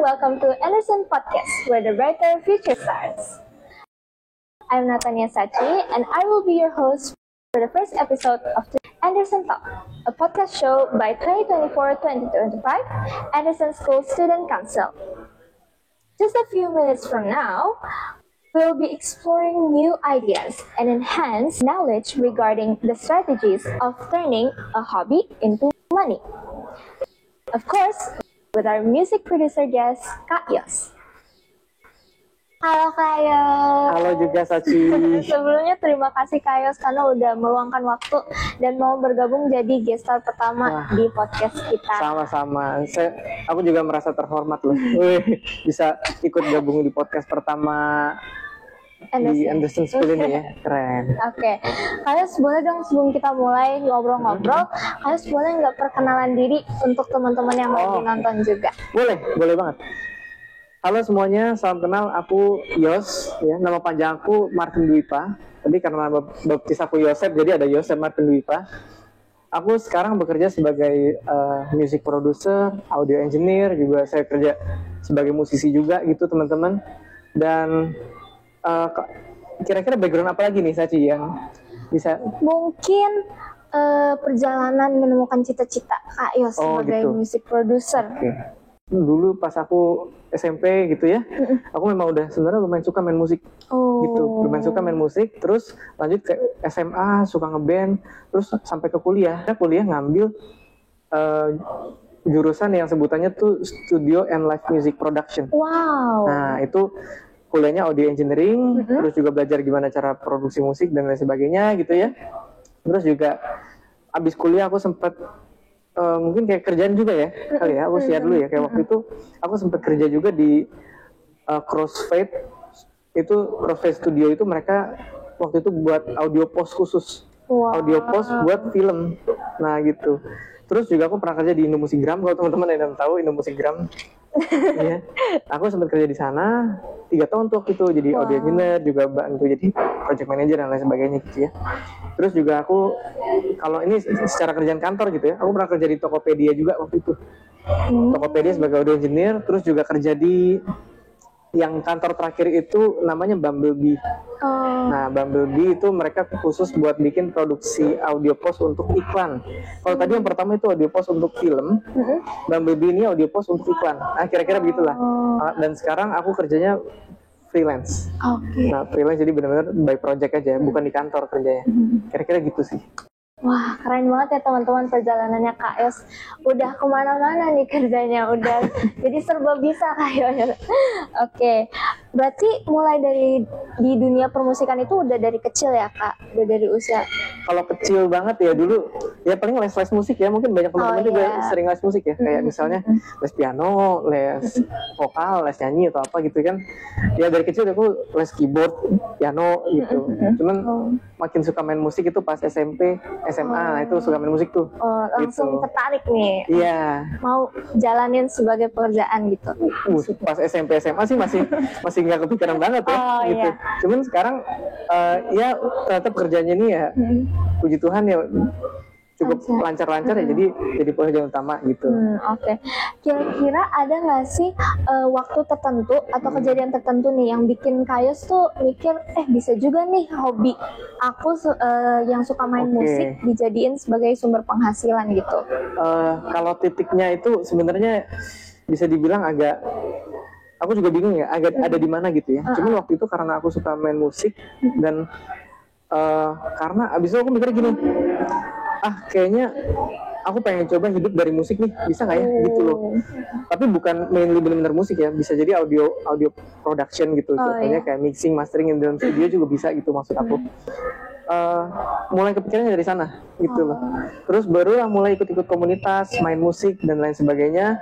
welcome to Anderson Podcast, where the brighter future starts. I'm Natania Sachi, and I will be your host for the first episode of Anderson Talk, a podcast show by 2024-2025 Anderson School Student Council. Just a few minutes from now, we'll be exploring new ideas and enhanced knowledge regarding the strategies of turning a hobby into money. Of course, with our music producer guest, Kak Yos. Halo Kak Yos. Halo juga Sachi. Sebelumnya terima kasih Kak Yos karena udah meluangkan waktu dan mau bergabung jadi guest star pertama di podcast kita. Sama-sama. Aku juga merasa terhormat loh. Bisa ikut gabung di podcast pertama di Anderson School ini ya. Keren. Oke. Kak Yos boleh dong sebelum kita mulai ngobrol-ngobrol, Kak Yos boleh nggak perkenalan diri untuk teman-teman yang lagi nonton juga? Boleh banget. Halo semuanya, salam kenal. Aku Yos, ya. Nama panjang aku Martin Dwipa. Tapi karena baptis aku Yosef, jadi ada Yosef Martin Dwipa. Aku sekarang bekerja sebagai music producer, audio engineer, juga saya kerja sebagai musisi juga gitu teman-teman. Dan kira-kira background apa lagi nih Sachi yang bisa? Mungkin perjalanan menemukan cita-cita Kak Yos sebagai gitu. music producer. Okay. Dulu pas aku SMP gitu ya, aku memang udah sebenarnya lumayan suka main musik gitu, lumayan suka main musik, terus lanjut ke SMA suka ngeband, terus sampai ke kuliah ngambil jurusan yang sebutannya tuh Studio and Live Music Production. Wow. Nah itu kuliahnya audio engineering, terus juga belajar gimana cara produksi musik dan lain sebagainya gitu ya. Terus juga abis kuliah aku sempat mungkin kayak kerjaan juga ya kali ya, aku share dulu ya, kayak waktu itu aku sempat kerja juga di Crossfade. Itu Crossfade Studio itu mereka waktu itu buat audio post khusus. Wow. Audio post buat film. Nah gitu. Terus juga aku pernah kerja di Indomusikgram, kalau teman-teman yang tahu Indomusikgram. Ya. Aku sempat kerja di sana 3 tahun tuh waktu itu, jadi audio engineer, juga bantu jadi project manager dan lain sebagainya gitu ya. Terus juga aku, kalau ini secara kerjaan kantor gitu ya, aku pernah kerja di Tokopedia juga waktu itu. Tokopedia sebagai audio engineer, terus juga kerja di yang kantor terakhir itu namanya Bumblebee. Nah, Bumblebee itu mereka khusus buat bikin produksi audio post untuk iklan. Kalau tadi yang pertama itu audio post untuk film, Bumblebee ini audio post untuk iklan. Nah, kira-kira begitulah. Dan sekarang aku kerjanya freelance. Nah, freelance jadi benar-benar by project aja, bukan di kantor kerjanya. Kira-kira gitu sih. Wah, keren banget ya teman-teman perjalanannya Kak Yos. Udah kemana-mana nih kerjanya, udah jadi serba bisa Kak Yos. Oke, berarti mulai dari di dunia permusikan itu udah dari kecil ya Kak? Udah dari usia? Kalau kecil banget ya dulu, ya paling les musik ya. Mungkin banyak teman-teman juga sering les musik ya. Kayak misalnya les piano, les vokal, les nyanyi atau apa gitu kan. Ya dari kecil aku les keyboard, piano gitu. Cuman makin suka main musik itu pas SMP, SMA itu suka main musik tuh. Langsung gitu. Tertarik nih. Iya. Mau jalanin sebagai pekerjaan gitu. Pas SMP SMA sih masih nggak kepikiran banget ya. Gitu. Cuman sekarang ya ternyata pekerjaannya ini ya puji Tuhan ya cukup lancar-lancar ya, jadi pekerjaan utama gitu. Oke. Kira-kira ada nggak sih waktu tertentu atau kejadian tertentu nih yang bikin Kak Yos tuh mikir bisa juga nih hobi aku yang suka main musik dijadiin sebagai sumber penghasilan gitu? Kalau titiknya itu sebenarnya bisa dibilang agak, aku juga bingung ya, agak ada di mana gitu ya. Cuman waktu itu karena aku suka main musik dan karena abis itu aku mikir gini, kayaknya aku pengen coba hidup dari musik nih, bisa nggak ya gitu loh. Tapi bukan mainly benar-benar musik ya, bisa jadi audio production gitu. Contohnya kayak mixing, mastering di dalam studio juga bisa gitu maksud aku. Mulai kepikirannya dari sana gitu loh. Terus barulah mulai ikut-ikut komunitas, main musik dan lain sebagainya.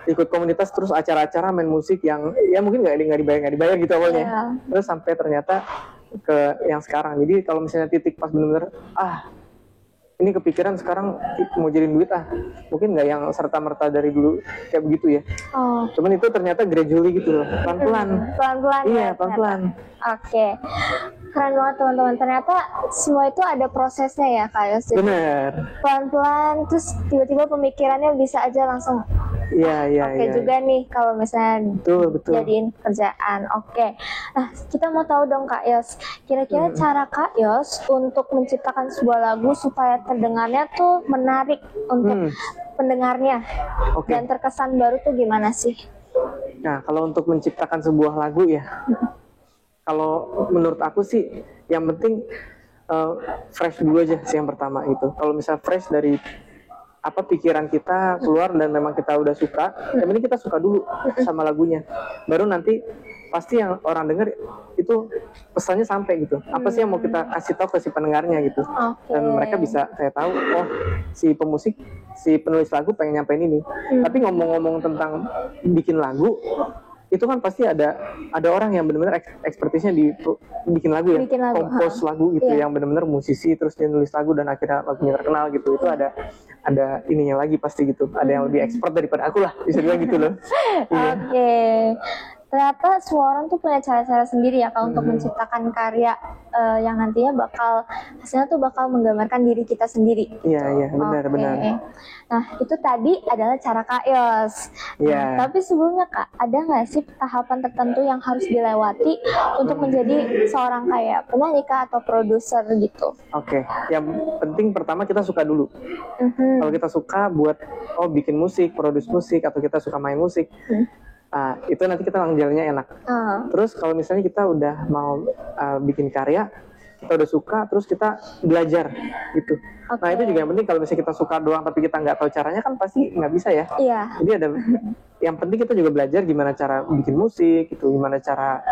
Ikut komunitas terus acara-acara main musik yang ya mungkin nggak dibayar gitu awalnya. Terus sampai ternyata ke yang sekarang. Jadi kalau misalnya titik pas benar-benar ini kepikiran sekarang mau jadiin duit mungkin nggak yang serta-merta dari dulu kayak begitu ya. Cuman itu ternyata gradually gitu loh, pelan-pelan. Iya, pelan-pelan. Oke. Keren banget teman-teman, ternyata semua itu ada prosesnya ya Kak Yos. Bener. Pelan-pelan terus tiba-tiba pemikirannya bisa aja langsung Oke juga nih kalau misalnya betul. jadiin kerjaan. Oke. Nah, kita mau tahu dong Kak Yos, kira-kira cara Kak Yos untuk menciptakan sebuah lagu supaya terdengarnya tuh menarik untuk pendengarnya dan terkesan baru tuh gimana sih? Nah, kalau untuk menciptakan sebuah lagu ya, kalau menurut aku sih yang penting fresh dulu aja sih yang pertama itu. Kalau misalnya fresh dari apa pikiran kita keluar dan memang kita udah suka, yang penting kita suka dulu sama lagunya. Baru nanti pasti yang orang denger itu pesannya sampai gitu. Apa sih yang mau kita kasih tahu ke si pendengarnya gitu. Dan mereka bisa kayak tahu, oh si pemusik, si penulis lagu pengen nyampein ini. Tapi ngomong-ngomong tentang bikin lagu, itu kan pasti ada orang yang benar-benar ekspertisnya di bikin lagu ya, kompos lagu gitu, yang benar-benar musisi terus dia nulis lagu dan akhirnya lagunya terkenal gitu. Itu ada ininya lagi pasti gitu, ada yang lebih expert daripada aku lah, bisa bilang gitu loh. Oke. Ternyata semua orang tuh punya cara-cara sendiri ya Kak untuk menciptakan karya yang nantinya hasilnya tuh bakal menggambarkan diri kita sendiri. Iya, benar. Nah, itu tadi adalah cara Kak Yos. Nah, tapi sebelumnya Kak, ada nggak sih tahapan tertentu yang harus dilewati untuk menjadi seorang kayak penyanyi Kak atau produser gitu? Oke, yang penting pertama kita suka dulu. Kalau kita suka buat bikin musik, produce musik, atau kita suka main musik, itu nanti kita jalannya enak. Terus kalau misalnya kita udah mau bikin karya, kita udah suka, terus kita belajar gitu. Nah itu juga yang penting. Kalau misalnya kita suka doang tapi kita nggak tahu caranya kan pasti nggak bisa ya. Jadi yang penting kita juga belajar gimana cara bikin musik, gitu, gimana cara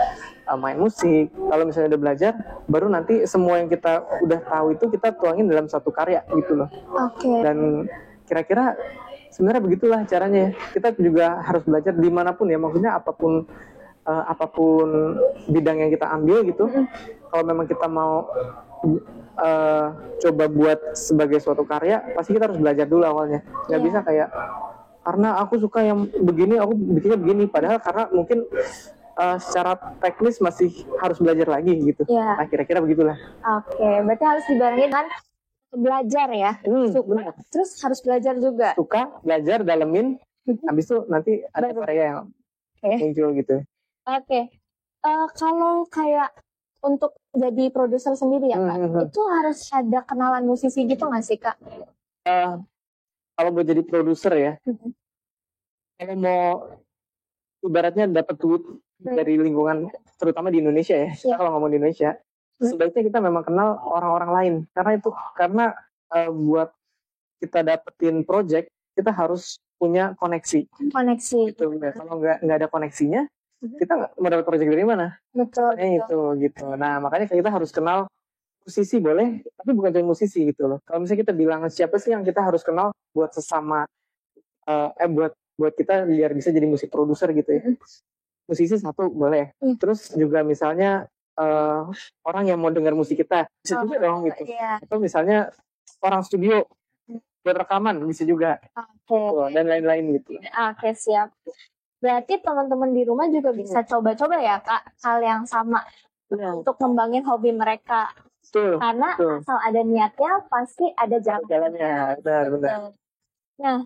main musik. Kalau misalnya udah belajar, baru nanti semua yang kita udah tahu itu kita tuangin dalam satu karya gitu loh. Dan kira-kira sebenarnya begitulah caranya ya. Kita juga harus belajar dimanapun ya, maksudnya apapun bidang yang kita ambil gitu. Kalau memang kita mau coba buat sebagai suatu karya, pasti kita harus belajar dulu awalnya. Nggak bisa kayak karena aku suka yang begini, aku bikinnya begini. Padahal karena mungkin secara teknis masih harus belajar lagi gitu. Nah kira-kira begitulah. Berarti harus dibarengi dengan belajar ya. Benar. Terus harus belajar juga. Suka, belajar, dalemin. Habis itu nanti ada karya yang muncul gitu. Kalau kayak untuk jadi produser sendiri ya Kak, itu harus ada kenalan musisi gitu nggak sih Kak? Kalau mau jadi produser ya, kalau mau ibaratnya dapat duit dari lingkungan, terutama di Indonesia ya. Kalau ngomong di Indonesia, sebaiknya kita memang kenal orang-orang lain. Karena buat kita dapetin project, kita harus punya koneksi. Gitu. Kalau nggak ada koneksinya, kita nggak mau dapat project dari mana? Betul. Itu gitu. Nah makanya kita harus kenal musisi boleh, tapi bukan cuma musisi gitu loh. Kalau misalnya kita bilang siapa sih yang kita harus kenal buat sesama, buat kita biar bisa jadi musik produser gitu ya. Musisi satu boleh. Terus juga misalnya orang yang mau dengar musik kita bisa juga dong gitu. Atau misalnya orang studio buat rekaman bisa juga. Dan lain-lain gitu. Siap. Berarti teman-teman di rumah juga bisa coba-coba ya Kak hal yang sama untuk ngembangin hobi mereka. Karena asal ada niatnya pasti ada jalannya. Benar. Nah,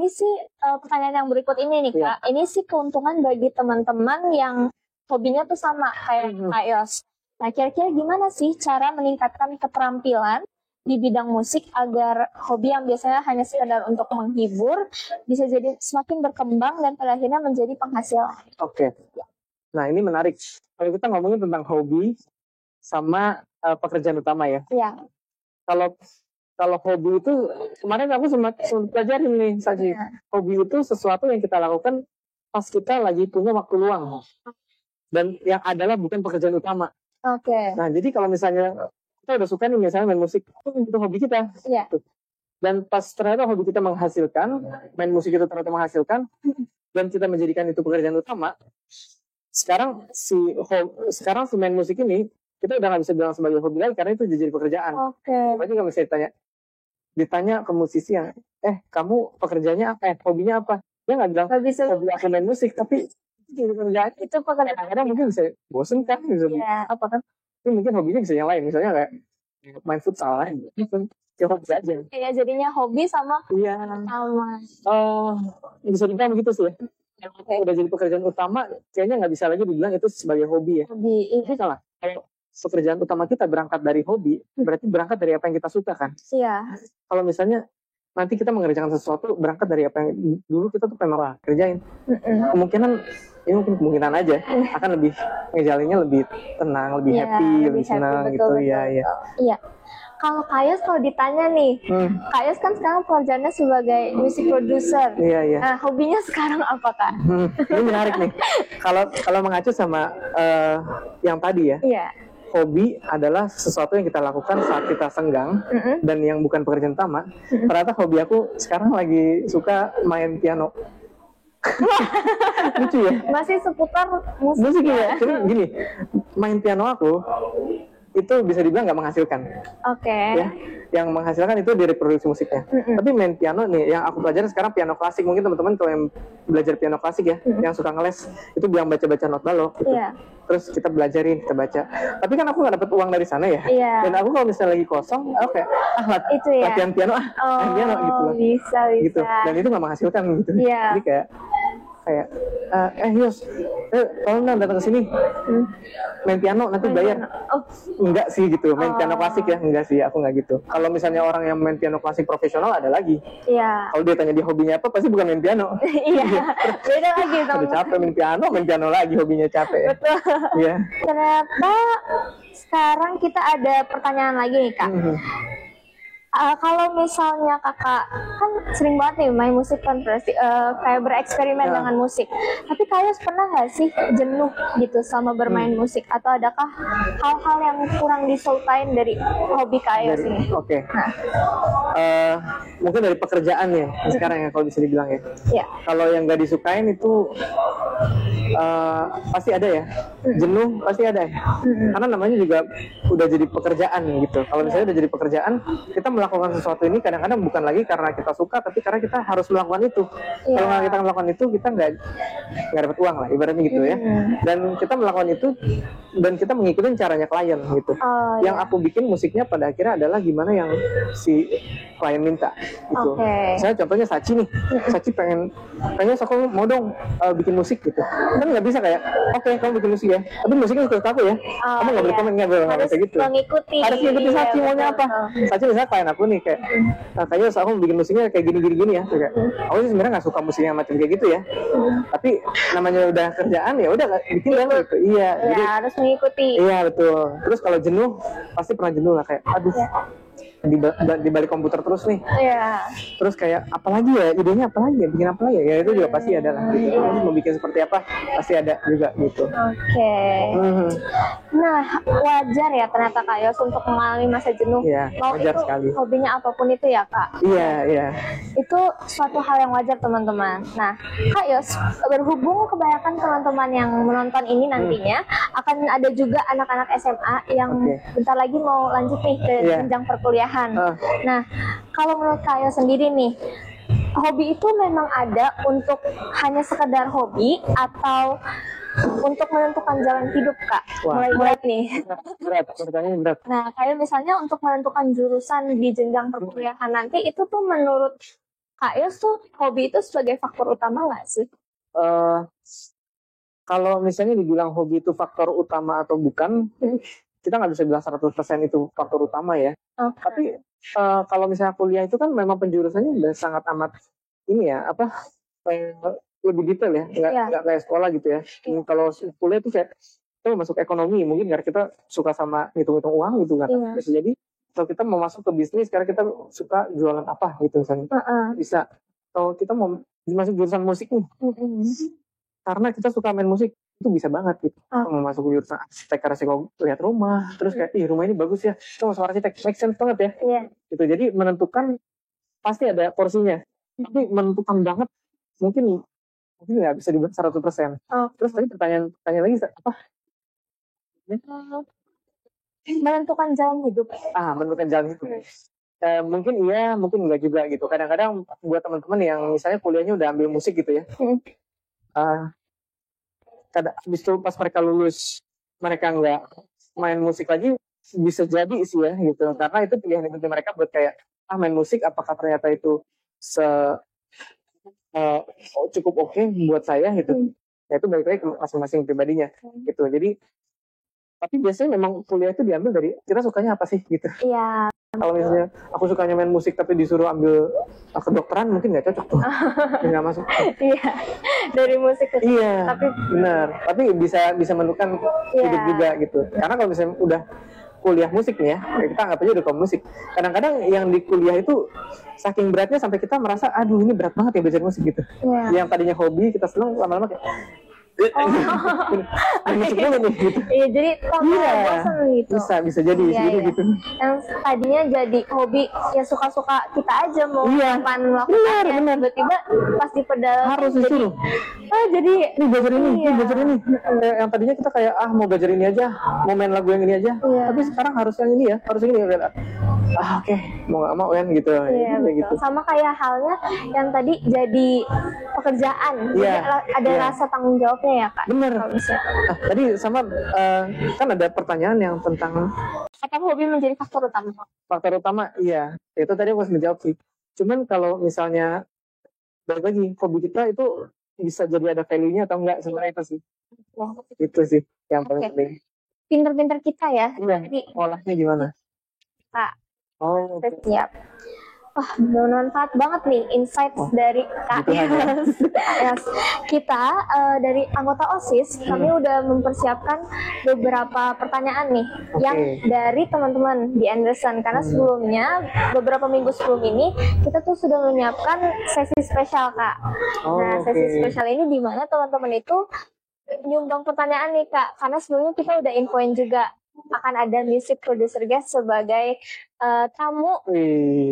ini sih pertanyaan yang berikut ini nih Kak. Ini sih keuntungan bagi teman-teman yang hobinya tuh sama kayak Kak Yos. Nah, kira-kira gimana sih cara meningkatkan keterampilan di bidang musik agar hobi yang biasanya hanya sekedar untuk menghibur bisa jadi semakin berkembang dan pada akhirnya menjadi penghasilan? Nah, ini menarik. Kalau kita ngomongin tentang hobi sama pekerjaan utama ya. Kalau hobi itu, kemarin aku sempat pelajarin nih, Saji. Hobi itu sesuatu yang kita lakukan pas kita lagi punya waktu luang. Dan yang adalah bukan pekerjaan utama. Nah, jadi kalau misalnya kita udah suka nih misalnya main musik, itu hobi kita. Dan pas ternyata hobi kita menghasilkan, main musik itu ternyata menghasilkan, dan kita menjadikan itu pekerjaan utama, sekarang si main musik ini, kita udah nggak bisa bilang sebagai hobi lagi karena itu jadi pekerjaan. Berarti kalau misalnya ditanya ke musisi yang, kamu pekerjaannya apa? Hobinya apa? Dia nggak bilang hobi aku main musik, tapi itu pekerjaan. Itu pekerjaan. Kadang mungkin bisa bosen kan, misalnya apa kan? Tapi mungkin hobinya bisa yang lain, misalnya kayak main futsal aja. Ya hobi aja. Kayak jadinya hobi sama Iya. Bisa dibilang begitu sih ya. Kalau udah jadi pekerjaan utama, kayaknya nggak bisa lagi dibilang itu sebagai hobi ya. hobi. Ini salah. Kalau pekerjaan utama kita berangkat dari hobi, berarti berangkat dari apa yang kita suka kan. Iya. Kalau misalnya nanti kita mengerjakan sesuatu berangkat dari apa yang dulu kita tuh memang kerjain, kemungkinan aja akan lebih ngejalinnya lebih tenang, lebih happy, lebih senang gitu. Iya. Kalau Kayos kalau ditanya nih, Kayos kan sekarang pekerjaannya sebagai music producer. Iya. Nah, hobinya sekarang apa, Kak? Ini menarik nih. Kalau mengacu sama yang tadi ya. Iya. Hobi adalah sesuatu yang kita lakukan saat kita senggang dan yang bukan pekerjaan utama. Ternyata hobi aku sekarang lagi suka main piano. Lucu ya? Masih seputar musik ya? Cuma gini, main piano aku itu bisa dibilang nggak menghasilkan. Oke. Ya, yang menghasilkan itu dari produksi musiknya. Tapi main piano nih, yang aku pelajarin sekarang piano klasik. Mungkin teman-teman kalau yang belajar piano klasik ya, yang suka ngeles, itu bilang baca-baca not balok gitu. Terus kita belajarin, kita baca. Tapi kan aku nggak dapat uang dari sana ya. Dan aku kalau misalnya lagi kosong, latihan piano, main piano gitu loh. Bisa. Gitu. Dan itu nggak menghasilkan gitu. Jadi kayak Yos, tolong dong datang ke sini main piano nanti bayar. Enggak sih gitu, main piano klasik ya, enggak sih, aku nggak gitu. Kalau misalnya orang yang main piano klasik profesional ada lagi. Kalau dia tanya dia hobinya apa, pasti bukan main piano. Beda lagi. Udah capek main piano lagi hobinya capek. Betul. Ternyata sekarang kita ada pertanyaan lagi nih, Kak. Kalau misalnya kakak kan sering banget nih main musik kan, kayak bereksperimen dengan musik. Tapi Kayos pernah nggak sih jenuh gitu sama bermain musik? Atau adakah hal-hal yang kurang disukain dari hobi Kayos ini? Mungkin dari pekerjaan ya sekarang ya kalau bisa dibilang ya. Kalau yang nggak disukain itu pasti ada ya. Jenuh pasti ada ya. Karena namanya juga udah jadi pekerjaan gitu. Kalau misalnya udah jadi pekerjaan, kita melakukan sesuatu ini kadang-kadang bukan lagi karena kita suka, tapi karena kita harus melakukan itu. Kalau nggak kita melakukan itu, kita nggak dapat uang lah, ibaratnya gitu ya. Dan kita melakukan itu dan kita mengikuti caranya klien gitu. Yang aku bikin musiknya pada akhirnya adalah gimana yang si klien minta gitu. Saya contohnya Sachi nih, Sachi kayaknya aku mau dong bikin musik gitu. Kan nggak bisa kayak, kamu bikin musik ya, tapi musiknya ikut aku ya. Kamu nggak boleh komen, nggak bisa gitu. Harus ngikuti Sachi maunya apa. Sachi misalnya klien aku nih kayak, kayaknya aku mau bikin musiknya kayak gini ya. Kayak, aku sih sebenarnya nggak suka musik yang macam kayak gitu ya. Tapi namanya udah kerjaan ya udah bikin kan gitu. Jadi harus mengikuti. Iya betul. Terus kalau jenuh pasti pernah jenuh lah kayak, aduh. Di balik komputer terus nih. Terus kayak apalagi ya, idenya apalagi ya, bikin apa lagi ya, itu juga pasti ada lah gitu. Terus mau bikin seperti apa pasti ada juga gitu. Nah, wajar ya ternyata Kak Yos untuk mengalami masa jenuh. Mau wajar itu sekali. Hobinya apapun itu ya Kak. Iya. Itu suatu hal yang wajar teman-teman. Nah, Kak Yos, berhubung kebanyakan teman-teman yang menonton ini nantinya akan ada juga anak-anak SMA yang bentar lagi mau lanjut nih ke jenjang perkuliahan. Nah, kalau menurut Kak Yos sendiri nih, hobi itu memang ada untuk hanya sekedar hobi atau untuk menentukan jalan hidup Kak? Mulai nih. Pertanyaannya berat. Nah, kayak misalnya untuk menentukan jurusan di jenjang perkuliahan nanti, itu tuh menurut Kak Yos tuh hobi itu sebagai faktor utama nggak sih? Kalau misalnya dibilang hobi itu faktor utama atau bukan, kita nggak bisa bilang 100% itu faktor utama ya. Tapi kalau misalnya kuliah itu kan memang penjurusannya udah sangat amat ini ya, lebih detail ya, nggak kayak sekolah gitu ya. Kalau kuliah itu kayak kita masuk ekonomi, mungkin karena kita suka sama ngitung-ngitung uang gitu kan. Bisa jadi kalau kita mau masuk ke bisnis, karena kita suka jualan apa gitu misalnya. Bisa. Kalau kita mau masuk jurusan musik nih, karena kita suka main musik, itu bisa banget gitu. Mau masuk jurusan arsitek karena sih kalau lihat rumah, terus kayak rumah ini bagus ya, itu masuk arsitek, make sense banget ya. Gitu. Jadi menentukan pasti ada porsinya, tapi menentukan banget mungkin nggak bisa dibuat 100%. Terus tadi pertanyaan lagi apa? Menentukan jalan hidup. Menentukan jalan hidup. Mungkin iya, mungkin enggak juga gitu. Kadang-kadang buat teman-teman yang misalnya kuliahnya udah ambil musik gitu ya. Habis itu pas mereka lulus, mereka nggak main musik lagi, bisa jadi sih ya gitu, karena itu pilihan itu mereka buat kayak main musik apakah ternyata itu cukup oke buat saya gitu. Ya itu balik lagi ke masing-masing pribadinya gitu. Jadi tapi biasanya memang kuliah itu diambil dari kita sukanya apa sih gitu. Iya. Kalau misalnya aku sukanya main musik tapi disuruh ambil kedokteran mungkin nggak cocok tuh. Nggak masuk. Iya. Dari musik ke Iya. tapi benar. Tapi bisa menentukan hidup juga gitu. Karena kalau misalnya udah kuliah musik nih ya, kita anggap aja udah musik. Kadang-kadang yang di kuliah itu saking beratnya sampai kita merasa aduh ini berat banget ya belajar musik gitu. Yang tadinya hobi kita seneng lama-lama kayak musik dulu nih gitu. Iya, jadi bosan gitu. Bisa jadi gitu. Yang tadinya jadi hobi ya suka-suka kita aja mau kapan melakukannya. Tiba-tiba pas di pedal harus disuruh. Jadi ini belajar ini. Yang tadinya kita kayak mau belajar ini aja, mau main lagu yang ini aja. Tapi sekarang harus yang ini ya, harus ini ya. Oke, mau nggak mau kan gitu. Iya, gitu. Sama kayak halnya yang tadi jadi pekerjaan. Jadi ada rasa tanggung jawabnya ya Kak. Bener. Tadi sama kan ada pertanyaan yang tentang apa hobi menjadi faktor utama? Faktor utama, iya. Itu tadi aku harus menjawab sih. Cuman kalau misalnya balik lagi hobi kita itu bisa jadi ada value-nya atau enggak sebenarnya itu sih. Itu sih yang paling penting. Pinter-pinter kita ya. Jadi olahnya gimana? Kak. Siap. Wah, bermanfaat banget nih insight dari Kak Yas. Kita dari anggota OSIS, kami udah mempersiapkan beberapa pertanyaan nih yang dari teman-teman di Anderson. Karena sebelumnya, beberapa minggu sebelum ini, kita tuh sudah menyiapkan sesi spesial Kak. Sesi spesial ini di mana teman-teman itu nyumbang pertanyaan nih Kak. Karena sebelumnya kita udah infoin juga akan ada music producer guest sebagai tamu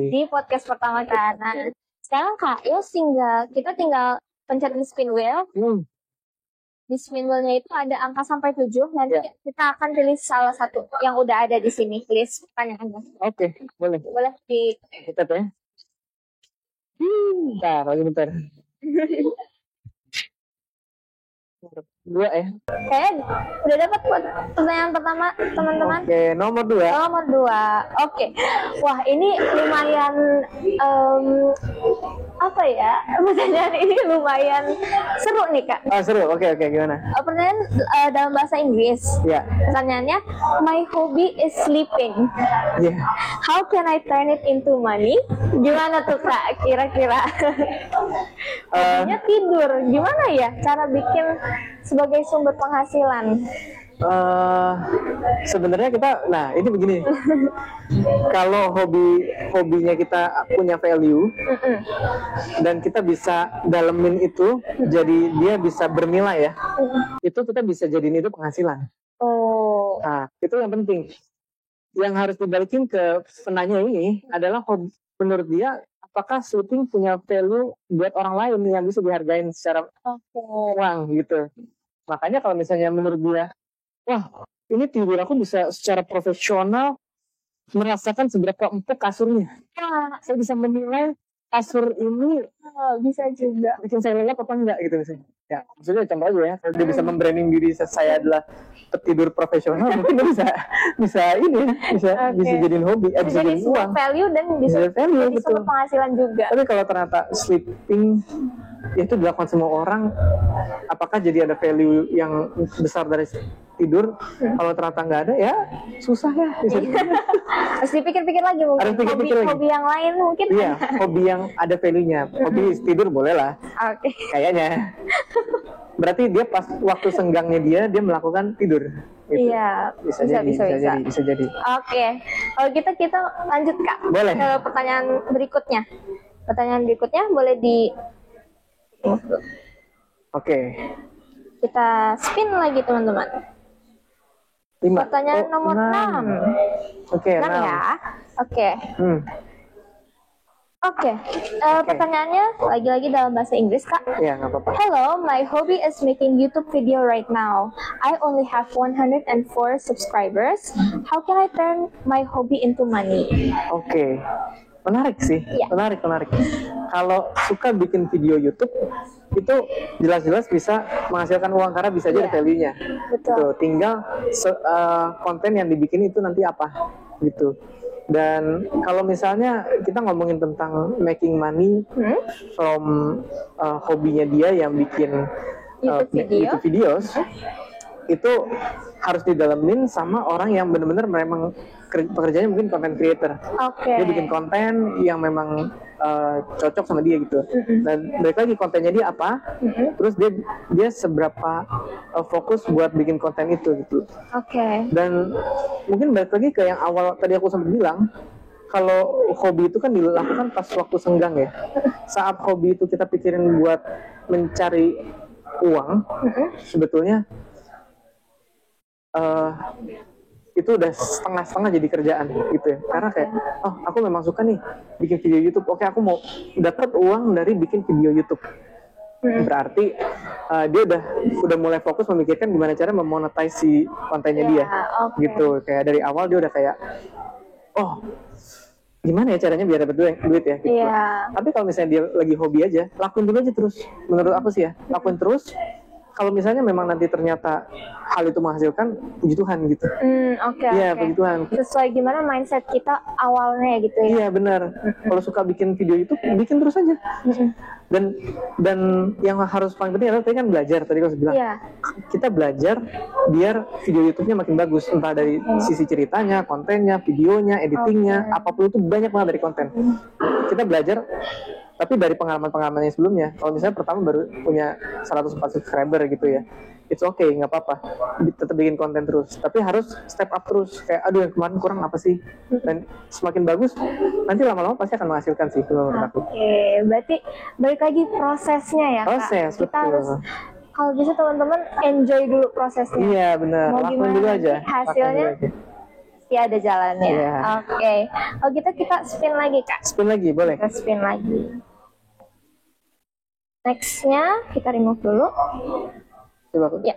di podcast pertama kan. Nah, sekarang Kak Yos kita tinggal pencet di spin wheel. Di spin wheel-nya itu ada angka sampai 7. Nanti kita akan pilih salah satu yang udah ada di sini list pertanyaannya. Oke, boleh. Boleh di kita ya. Bentar. 2 ya. Kayaknya udah dapat buat pertanyaan pertama teman-teman. Nomor 2. Oke. Wah, ini lumayan apa ya? Pertanyaan ini lumayan seru nih Kak. Seru. Oke, gimana? Pertanyaan dalam bahasa Inggris. Ya. Pertanyaannya, my hobby is sleeping. How can I turn it into money? Gimana tuh Kak? Kira-kira? Hobinya tidur. Gimana ya cara bikin sebagai sumber penghasilan? Sebenarnya kita, ini begini. Kalau hobinya kita punya value dan kita bisa dalemin itu, jadi dia bisa bernilai ya. Itu kita bisa jadiin itu penghasilan. Nah, itu yang penting. Yang harus dibalikin ke penanya ini adalah menurut dia apakah sleeping punya value buat orang lain yang bisa dihargain secara uang gitu. Makanya kalau misalnya menurut dia, wah ini tidur aku bisa secara profesional merasakan seberapa empuk kasurnya. Saya bisa menilai kasur ini bisa juga bikin saya lelap apa enggak gitu misalnya. Ya maksudnya contoh aja ya, dia bisa membranding diri saya adalah petidur profesional, mungkin dia bisa jadiin hobi, bisa jadi jadiin uang, value dan bisa jadi sumber penghasilan juga. Tapi kalau ternyata sleeping itu dilakukan semua orang, apakah jadi ada value yang besar dari tidur? Kalau ternyata nggak ada, ya susah ya. Harus dipikir-pikir lagi mungkin. Hobi yang lain mungkin. Iya, hobi yang ada value-nya. Hobi tidur boleh lah. Kayaknya. Berarti dia pas waktu senggangnya dia melakukan tidur. Gitu. Iya, bisa jadi. Oke. Kalau gitu kita lanjut Kak. Boleh. Ke pertanyaan berikutnya. Pertanyaan berikutnya boleh di kita spin lagi teman-teman. 5. Pertanyaan nomor 6. 6 ya. Pertanyaannya lagi-lagi dalam bahasa Inggris Kak. Iya, nggak apa-apa. Hello, my hobby is making YouTube video right now. I only have 104 subscribers. How can I turn my hobby into money? Menarik sih. Menarik. Kalau suka bikin video YouTube, itu jelas-jelas bisa menghasilkan uang karena bisa aja ada value-nya. Betul. Gitu. Tinggal konten yang dibikin itu nanti apa gitu. Dan kalau misalnya kita ngomongin tentang making money from hobinya dia yang bikin YouTube videos, itu harus didalemin sama orang yang benar-benar memang pekerjaannya mungkin content creator. Dia bikin konten yang memang cocok sama dia gitu. Dan balik lagi kontennya dia apa, terus dia seberapa fokus buat bikin konten itu gitu. Dan mungkin balik lagi ke yang awal tadi aku sempat bilang, kalau hobi itu kan dilakukan pas waktu senggang ya. Saat hobi itu kita pikirin buat mencari uang, sebetulnya itu udah setengah-setengah jadi kerjaan gitu ya. Karena kayak, oh aku memang suka nih bikin video YouTube, oke aku mau dapat uang dari bikin video YouTube. Berarti dia udah mulai fokus memikirkan gimana cara memonetize si kontennya dia, gitu. Kayak dari awal dia udah kayak, oh gimana ya caranya biar dapat duit ya gitu. Tapi kalau misalnya dia lagi hobi aja, lakuin dulu aja terus. Menurut aku sih ya, lakuin terus. Kalau misalnya memang nanti ternyata hal itu menghasilkan, puji Tuhan gitu. Iya, puji Tuhan. Sesuai gimana mindset kita awalnya gitu ya. Iya benar. Kalau suka bikin video YouTube, bikin terus aja. Dan yang harus paling penting adalah tadi kan belajar. Tadi aku bilang, kita belajar biar video YouTube-nya makin bagus. Entah dari sisi ceritanya, kontennya, videonya, editingnya, apapun itu banyak banget dari konten. Kita belajar. Tapi dari pengalaman-pengalaman yang sebelumnya, kalau misalnya pertama baru punya 104 subscriber gitu ya, it's okay, nggak apa-apa, tetap bikin konten terus. Tapi harus step up terus, kayak aduh yang kemarin kurang apa sih? Dan semakin bagus, nanti lama-lama pasti akan menghasilkan sih menurut aku. Berarti balik lagi prosesnya ya, Proses, Kak. Kita betul. harus, kalau bisa teman-teman enjoy dulu prosesnya. Iya benar, lakuin dulu aja. Hasilnya ya ada jalannya. Kalau gitu kita spin lagi, Kak. Spin lagi, boleh. Kita spin lagi. Nextnya kita remove dulu. Coba. Ya.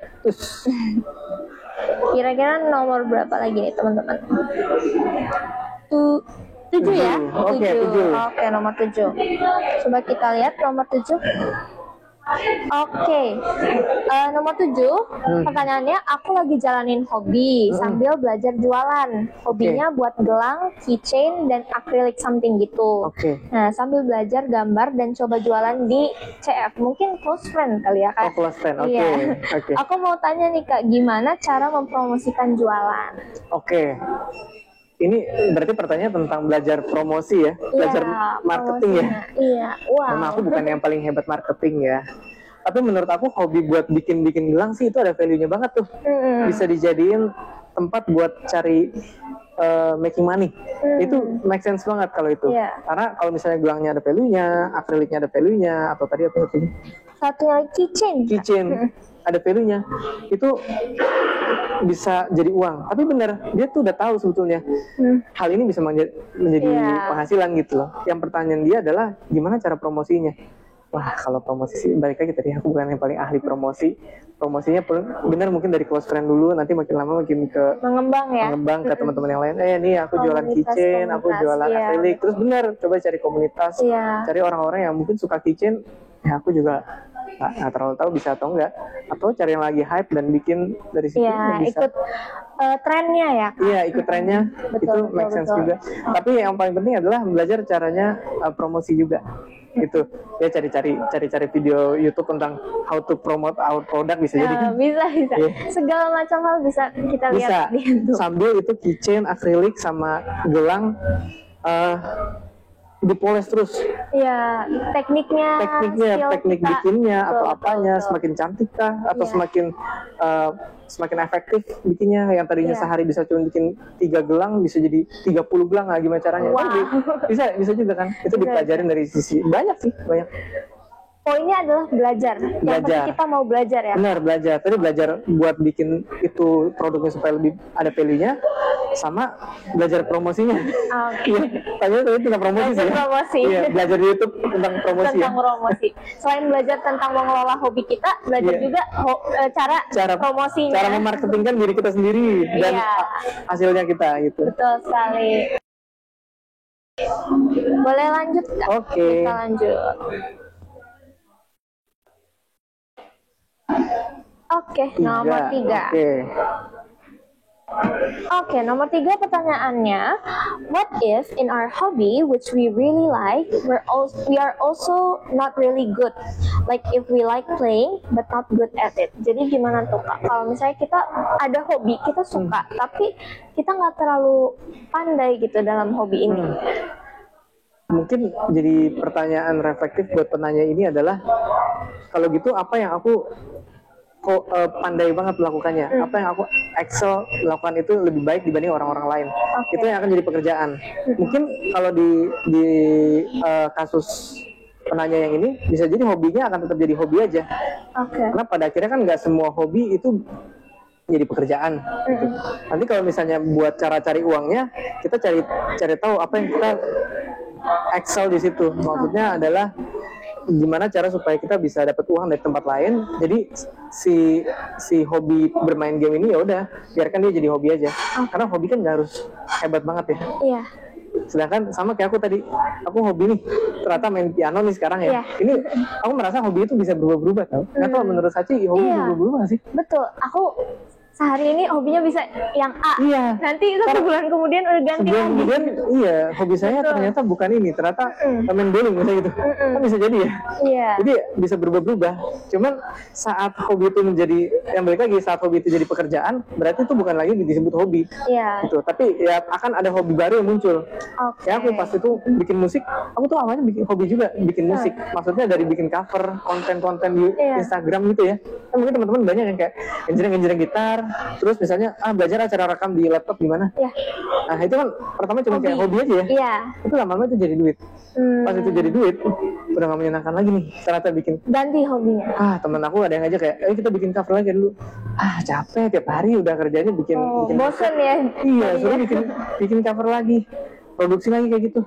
Kira-kira nomor berapa lagi nih teman-teman? 7 ya? Oke, 7. Oke, nomor 7. Coba kita lihat nomor 7. Nomor 7, pertanyaannya, aku lagi jalanin hobi sambil belajar jualan. Hobinya buat gelang, keychain, dan acrylic something gitu. Nah, sambil belajar gambar dan coba jualan di CF. Mungkin close friend kali ya, Kak? Close friend, oke. Aku mau tanya nih, Kak, gimana cara mempromosikan jualan? Ini berarti pertanyaan tentang belajar promosi ya, belajar marketing ya. Iya, Memang aku bukan yang paling hebat marketing ya. Tapi menurut aku hobi buat bikin gelang sih itu ada value-nya banget tuh. Bisa dijadiin tempat buat cari making money. Itu make sense banget kalau itu. Karena kalau misalnya gelangnya ada value-nya, akriliknya ada value-nya, atau tadi apa itu? Satu lagi keychain. Ada value-nya. Itu bisa jadi uang. Tapi benar, dia tuh udah tahu sebetulnya hal ini bisa menjadi penghasilan gitu loh. Yang pertanyaan dia adalah gimana cara promosinya. Wah, kalau promosi sih balik lagi tadi aku bukan yang paling ahli promosi. Promosinya benar mungkin dari close friend dulu, nanti makin lama makin ke mengembang ke teman-teman yang lain. Nih aku jualan keychain, aku jualan akrilik. Terus benar, coba cari komunitas, cari orang-orang yang mungkin suka keychain. Ya aku juga nggak terlalu tahu bisa atau enggak, atau cari yang lagi hype dan bikin dari situ bisa ikut trennya ya, Kak? Iya, ikut trennya. Itu make sense juga. Tapi yang paling penting adalah belajar caranya promosi juga gitu ya. Cari video YouTube tentang how to promote our product bisa jadi kan? Bisa segala macam hal bisa kita lihat di YouTube. Sambil itu keychain, akrilik sama gelang dipoles terus. Iya, teknik bikinnya atau apanya, semakin cantik kah atau semakin efektif bikinnya. Yang tadinya sehari bisa cuma bikin 3 gelang bisa jadi 30 gelang, gimana caranya? Bisa juga kan. Itu dipelajarin dari sisi banyak. Poinnya adalah belajar. Yang penting kita mau belajar ya. Benar, belajar. Tadi belajar buat bikin itu produknya supaya lebih ada value-nya, sama belajar promosinya. Tanya tadi tentang promosi sih. Belajar di YouTube tentang promosi. Selain belajar tentang mengelola hobi kita, belajar juga cara promosinya. Cara memarketingkan diri kita sendiri dan hasilnya kita gitu. Betul sekali. Boleh lanjut, Kak? Oke. Kita lanjut. Oke, nomor 3. Oke, nomor 3 pertanyaannya, what if in our hobby which we really like, we are also not really good, like if we like playing but not good at it. Jadi gimana tuh Kak, kalau misalnya kita ada hobi, kita suka tapi kita nggak terlalu pandai gitu dalam hobi ini. Mungkin jadi pertanyaan reflektif buat penanya ini adalah, kalau gitu apa yang aku pandai banget melakukannya, apa yang aku excel lakukan itu lebih baik dibanding orang-orang lain. Itu yang akan jadi pekerjaan. Mungkin kalau di kasus penanya yang ini, bisa jadi hobinya akan tetap jadi hobi aja. Karena pada akhirnya kan nggak semua hobi itu jadi pekerjaan. Gitu. Nanti kalau misalnya buat cara cari uangnya, kita cari tahu apa yang kita excel di situ. Maksudnya adalah gimana cara supaya kita bisa dapat uang dari tempat lain. Jadi si hobi bermain game ini ya udah biarkan dia jadi hobi aja. Karena hobi kan nggak harus hebat banget ya. Iya. Sedangkan sama kayak aku tadi, aku hobi nih ternyata main piano nih sekarang ya. Ini aku merasa hobi itu bisa berubah-berubah tau. Nggak tahu menurut Sachi hobi berubah-berubah nggak sih? Betul. Aku sehari ini hobinya bisa yang A. Iya. Nanti 1 bulan kemudian udah ganti lagi. Kemudian hobi saya ternyata bukan ini, ternyata main bowling misalnya gitu. Kan bisa jadi ya. Iya. Jadi bisa berubah-ubah. Cuman saat hobi itu menjadi, yang balik lagi, saat hobi itu jadi pekerjaan, berarti itu bukan lagi disebut hobi. Iya. Gitu. Tapi ya akan ada hobi baru yang muncul. Kayak aku pas itu bikin musik, aku tuh awalnya bikin hobi juga, bikin musik. Maksudnya dari bikin cover, konten-konten di Instagram gitu ya. Kan mungkin teman-teman banyak yang kayak engineering gitar, terus misalnya belajar cara rekam di laptop gimana. Nah itu kan pertama cuma kayak hobi aja ya. Itu lama-lama itu jadi duit. Pas itu jadi duit, udah gak menyenangkan lagi nih. Ternyata bikin ganti hobinya. Temen aku ada yang ngajak kayak, ayo kita bikin cover lagi dulu. Capek tiap hari udah kerjanya bikin bosen ya. Iya, suruh bikin cover lagi, produksi lagi kayak gitu.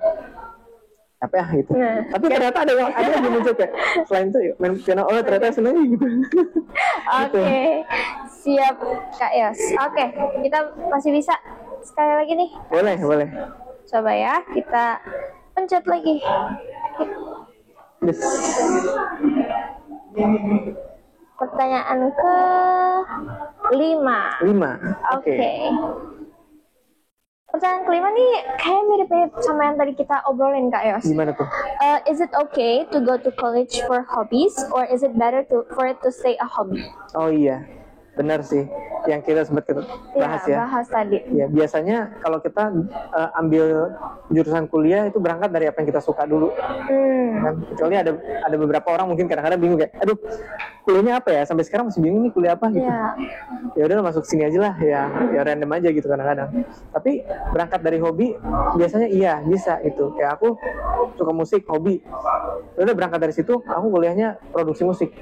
Capek gitu. Tapi ternyata ada yang muncul kayak selain itu main piano, ternyata seneng gitu. Oke. Siap Kak Yos. Oke, kita masih bisa sekali lagi nih. Boleh. Coba ya, kita pencet lagi. Pertanyaan ke-5. Oke. Pertanyaan kelima nih kayak mirip-mirip sama yang tadi kita obrolin Kak Yos. Gimana tuh? Is it okay to go to college for hobbies, or is it better for it to stay a hobby? Oh iya, benar sih. Yang kita sempat bahas bahas tadi. Ya, biasanya kalau kita ambil jurusan kuliah itu berangkat dari apa yang kita suka dulu. Kan? Kecuali ada beberapa orang mungkin kadang-kadang bingung kayak, aduh kuliahnya apa ya? Sampai sekarang masih bingung nih kuliah apa gitu. Ya udah masuk sini aja lah, ya random aja gitu kadang-kadang. Tapi berangkat dari hobi biasanya iya bisa itu. Kayak aku suka musik, hobi. Ya udah berangkat dari situ, aku kuliahnya produksi musik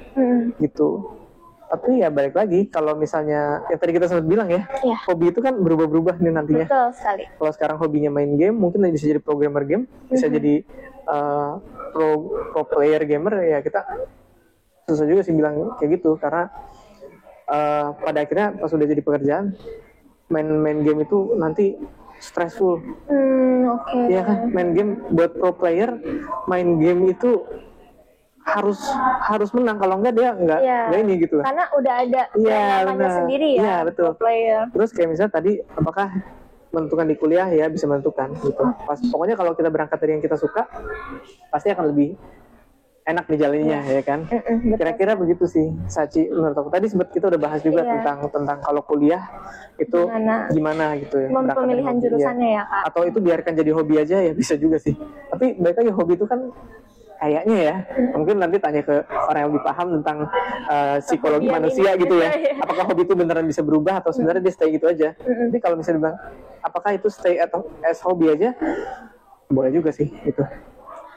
gitu. Tapi ya balik lagi, kalau misalnya yang tadi kita sempat bilang ya, hobi itu kan berubah-berubah nih nantinya. Betul sekali. Kalau sekarang hobinya main game, mungkin bisa jadi programmer game, bisa jadi pro player gamer, ya kita susah juga sih bilang kayak gitu, karena pada akhirnya pas udah jadi pekerjaan, main game itu nanti stressful. Iya kan, main game buat pro player, main game itu harus menang, kalau enggak dia enggak ini gitu. Karena udah ada namanya sendiri ya. Iya, betul. Player. Terus kayak misalnya tadi, apakah menentukan di kuliah, ya bisa menentukan gitu. Pokoknya kalau kita berangkat dari yang kita suka, pasti akan lebih enak dijalaninya ya kan. Kira-kira begitu sih Sachi menurut aku. Tadi sempat kita udah bahas juga tentang kalau kuliah itu gimana gitu ya. Pemilihan jurusannya ya Kak. Atau itu biarkan jadi hobi aja ya bisa juga sih. Tapi balik lagi, hobi itu kan kayaknya ya, mungkin nanti tanya ke orang yang lebih paham tentang psikologi manusia gitu ya. Apakah hobi itu beneran bisa berubah atau sebenarnya dia stay gitu aja. Tapi kalau misalnya bilang, apakah itu stay as hobi aja, boleh juga sih gitu.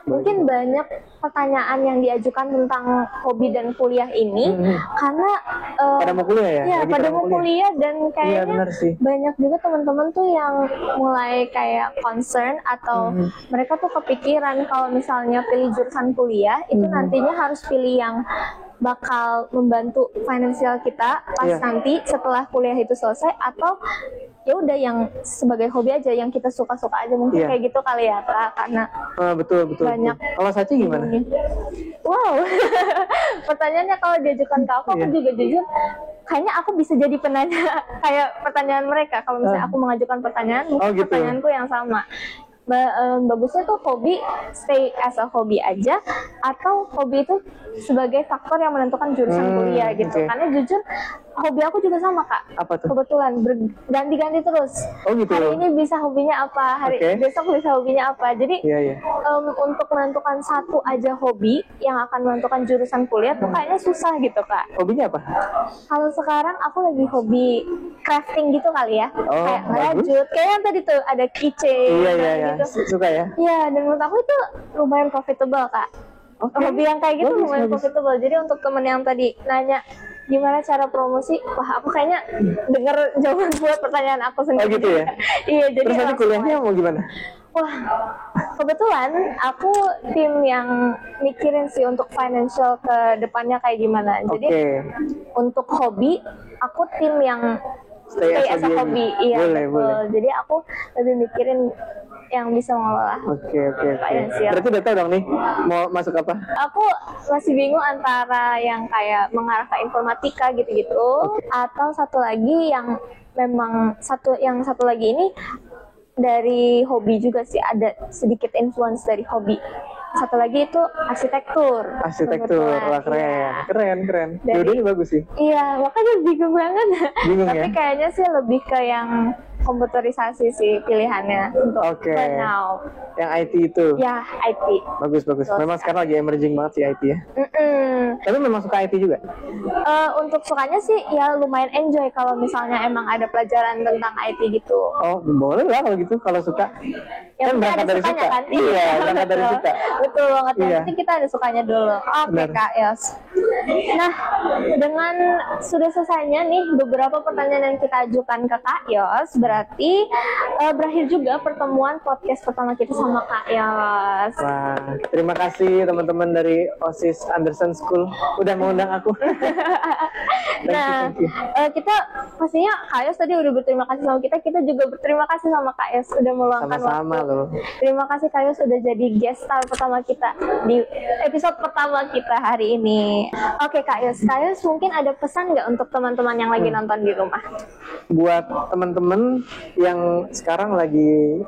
Mungkin banyak pertanyaan yang diajukan tentang hobi dan kuliah ini karena pada mau kuliah ya? Ya, pada mau kuliah dan kayaknya banyak juga teman-teman tuh yang mulai kayak concern atau mereka tuh kepikiran kalau misalnya pilih jurusan kuliah itu nantinya harus pilih yang bakal membantu finansial kita pas nanti setelah kuliah itu selesai, atau ya udah yang sebagai hobi aja, yang kita suka-suka aja mungkin kayak gitu kali ya Kak, karena betul. banyak. Kalau Sachi gimana? Wow, pertanyaannya kalau diajukan ke aku juga jujur kayaknya aku bisa jadi penanya kayak pertanyaan mereka kalau misalnya aku mengajukan pertanyaan, mungkin gitu. Pertanyaanku yang sama. Bagusnya tuh hobi stay as a hobi aja, atau hobi itu sebagai faktor yang menentukan jurusan kuliah gitu. Karena jujur hobi aku juga sama Kak. Apa tuh? Kebetulan berganti-ganti terus. Gitu. Hari ini bisa hobinya apa, besok bisa hobinya apa. Jadi untuk menentukan satu aja hobi yang akan menentukan jurusan kuliah tuh kayaknya susah gitu Kak. Hobinya apa? Kalau sekarang aku lagi hobi crafting gitu kali ya, kayak ngerajut, kayak yang tadi tuh ada keychain gitu. Suka ya? Iya, dan menurut aku itu lumayan profitable Kak. Hobi yang kayak gitu lumayan profitable. Jadi untuk temen yang tadi nanya gimana cara promosi, wah aku kayaknya denger jawaban buat pertanyaan aku sendiri. Gitu ya? Iya, jadi terus nanti kuliahnya mau gimana? Wah, kebetulan aku tim yang mikirin sih untuk financial ke depannya kayak gimana. Jadi untuk hobi, aku tim yang stay as a hobby. Iya, betul. Jadi aku lebih mikirin yang bisa mengelola. Oke. Berarti udah tahu dong nih mau masuk apa? Aku masih bingung antara yang kayak mengarah ke informatika gitu-gitu, atau satu lagi yang memang satu lagi ini dari hobi juga sih, ada sedikit influence dari hobi. Satu lagi itu arsitektur. Wah keren. Dua-duanya bagus sih. Iya, makanya bingung banget. Tapi kayaknya sih lebih ke yang komputerisasi sih pilihannya untuk now. Yang IT itu? Ya, IT. Bagus. Memang sekarang lagi emerging banget sih IT ya. Tapi memang suka IT juga? Untuk sukanya sih ya lumayan enjoy kalau misalnya emang ada pelajaran tentang IT gitu. Oh, boleh lah kalau gitu, kalau suka. Yang penting ada sukanya kan? Iya, berangkat dari suka. Betul banget, yang penting kita ada sukanya dulu. Oke Kak Yos. Nah, dengan sudah selesainya nih beberapa pertanyaan yang kita ajukan ke Kak Yos, berarti berakhir juga pertemuan podcast pertama kita sama Kak Yos. Wah, terima kasih teman-teman dari OSIS Anderson School udah mengundang aku. Kita pastinya Kak Yos tadi udah berterima kasih sama kita juga berterima kasih sama Kak Yos udah meluangkan waktu. Terima kasih Kak Yos sudah jadi guest star pertama kita di episode pertama kita hari ini. Oke Kak Yos mungkin ada pesan nggak untuk teman-teman yang lagi nonton di rumah? Buat teman-teman yang sekarang lagi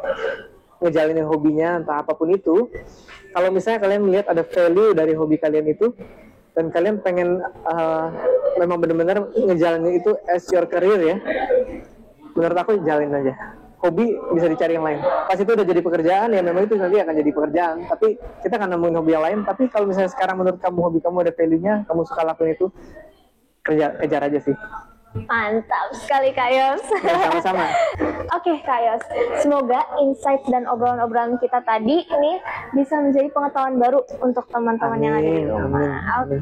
ngejalanin hobinya entah apapun itu, kalau misalnya kalian melihat ada value dari hobi kalian itu dan kalian pengen memang benar-benar ngejalanin itu as your career ya, menurut aku jalanin aja. Hobi bisa dicari yang lain. Pas itu udah jadi pekerjaan ya memang itu nanti akan jadi pekerjaan. Tapi kita akan nemuin hobi yang lain. Tapi kalau misalnya sekarang menurut kamu hobi kamu ada value-nya, kamu suka lakuin itu, kejar aja sih. Mantap sekali Kak Yos. Sama-sama. Oke Kak Yos, semoga insight dan obrolan-obrolan kita tadi ini bisa menjadi pengetahuan baru untuk teman-teman yang ada di rumah. Oke.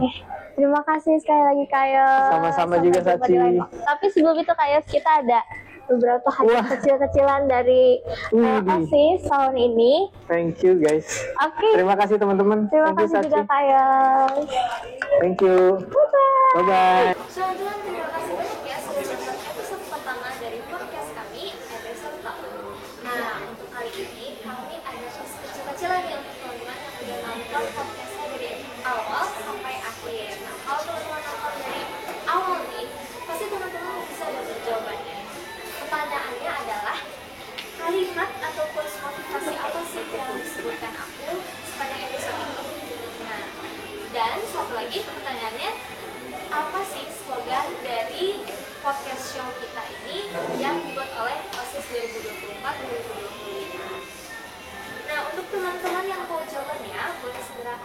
Terima kasih sekali lagi Kak Yos. Sama-sama juga Sachi. Tapi sebelum itu Kak Yos, kita ada beberapa hadiah kecil-kecilan dari OSIS tahun ini. Thank you guys. Terima kasih teman-teman. Terima kasih juga Kak Yos. Thank you. Bye-bye. Teman-teman, terima kasih banyak ya sudah menonton episode pertama dari podcast kami, Anderson Talk. Nah, untuk kali ini kami ada tips kecil-kecilan nih untuk teman-teman yang udah nonton podcastnya dari awal sampai akhir. Nah, kalau teman-teman nonton dari awal nih, pasti teman-teman bisa dapat jawabannya. Pertanyaannya adalah kalimat atau quotes motivasi apa sih yang disebutkan aku sepanjang episode ini? Nah, dan satu lagi pertanyaannya, apa sih slogan dari podcast show kita ini yang dibuat oleh OSIS 2024-2025? Nah, untuk teman-teman yang tahu jawabannya, boleh segera